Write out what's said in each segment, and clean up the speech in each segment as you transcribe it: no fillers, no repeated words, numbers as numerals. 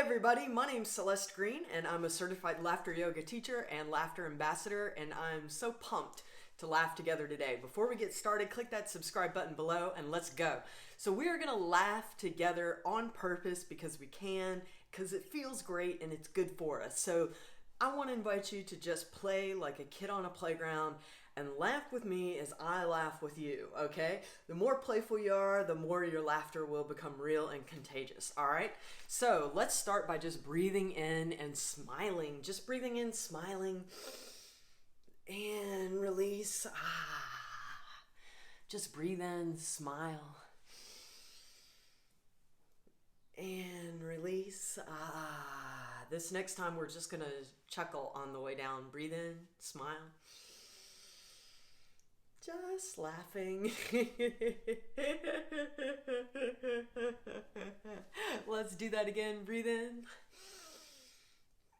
everybody, my name's Celeste Greene and I'm a certified laughter yoga teacher and laughter ambassador, and I'm so pumped to laugh together today. Before we get started, click that subscribe button below and let's go. So we are going to laugh together on purpose because we can, because it feels great and it's good for us. So I want to invite you to just play like a kid on a playground and laugh with me as I laugh with you, okay? The more playful you are, the more your laughter will become real and contagious, all right? So let's start by just breathing in and smiling. Just breathing in, smiling, and release. Just breathe in, smile, and release. This next time we're just gonna chuckle on the way down. Breathe in, smile. Just laughing. Let's do that again. Breathe in.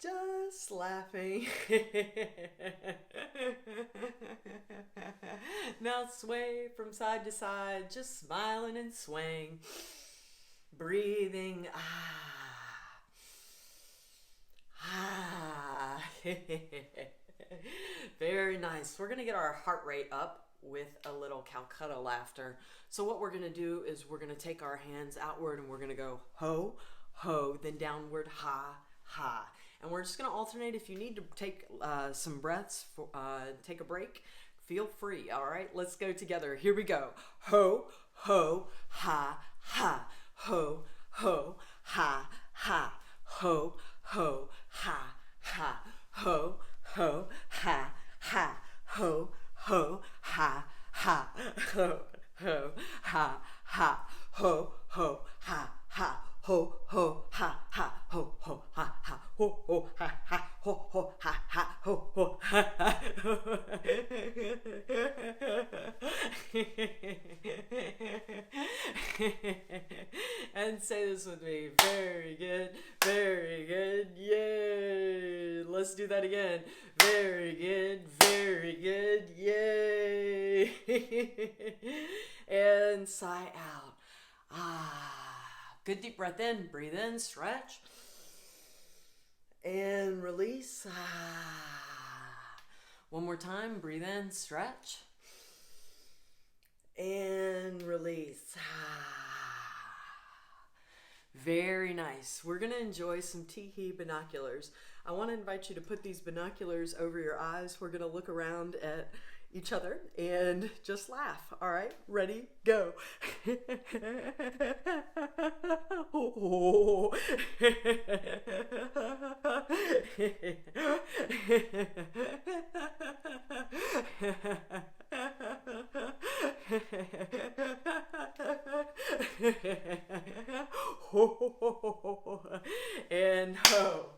Just laughing. Now sway from side to side, just smiling and swaying. Breathing. Very nice. We're going to get our heart rate up with a little Calcutta laughter. So what we're going to do is we're going to take our hands outward and we're going to go ho, ho, then downward ha, ha. And we're just going to alternate. If you need to take some breaths, take a break, feel free. All right, let's go together. Here we go. Ho, ho, ha, ha. Ho, ho, ha, ha. Ho, ho, ha, ha. Ho, ho, ha, ha. Ho, ho, ha, ha. Ho, ho, ha, ha. Ho, ho, ha, ha. Ho, ho, ha, ha. Ho, ho, ha, ha. Ho, ho, ha, ha. Ho, ho, ha, ha. Ho, ho, ha, ha. And say this with me. Very good. Very good. Yay. Let's do that again. Very good. Very good. Yay. And sigh out. Good deep breath in. Breathe in. Stretch. And release. One more time. Breathe in. Stretch. And release. Very nice. We're going to enjoy some teehee binoculars. I want to invite you to put these binoculars over your eyes. We're going to look around at each other and just laugh. All right, ready, go. And ho,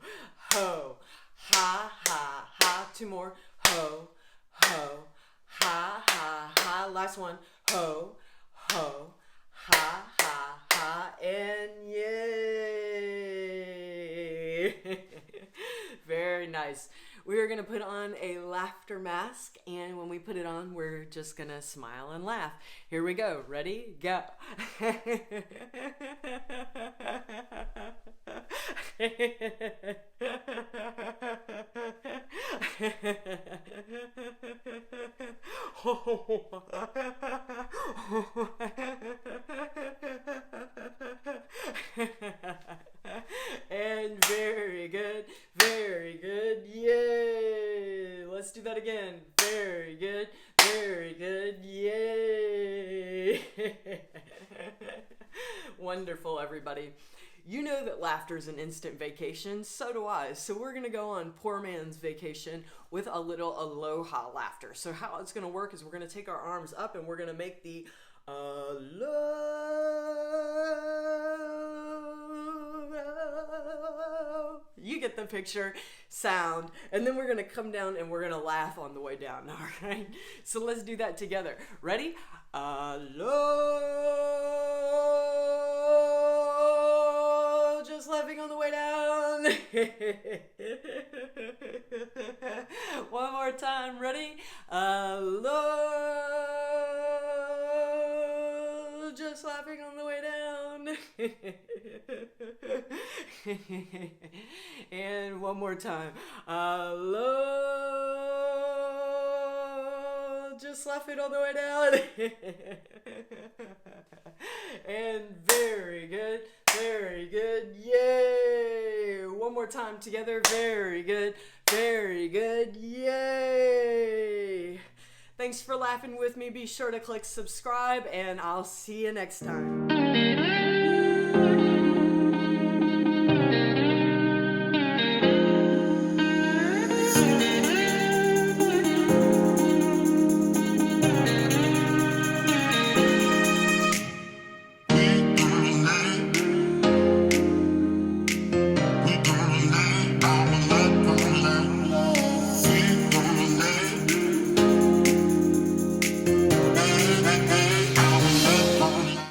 ho, ha, ha, ha. Two more. Ho, ho, ha, ha, ha. Last one. Ho, ho, ha, ha, ha. And yay. Very nice. We are going to put on a laughter mask, and when we put it on, we're just going to smile and laugh. Here we go. Ready? Go. And very good. Very good. Yay. Let's do that again. Very good. Very good. Yay. Wonderful, everybody. You know that laughter is an instant vacation. So do I. So we're going to go on poor man's vacation with a little aloha laughter. So how it's going to work is we're going to take our arms up and we're going to make the aloha. You get the picture, sound, and then we're going to come down and we're going to laugh on the way down, all right? So let's do that together. Ready? Aloha. Just laughing on the way down. One more time. Ready? Aloha. Just laughing on the way down. And one more time. Aloha. Just laugh it all the way down. And very good. Very good. Yay. One more time together. Very good. Very good. Yay. Thanks for laughing with me. Be sure to click subscribe, and I'll see you next time.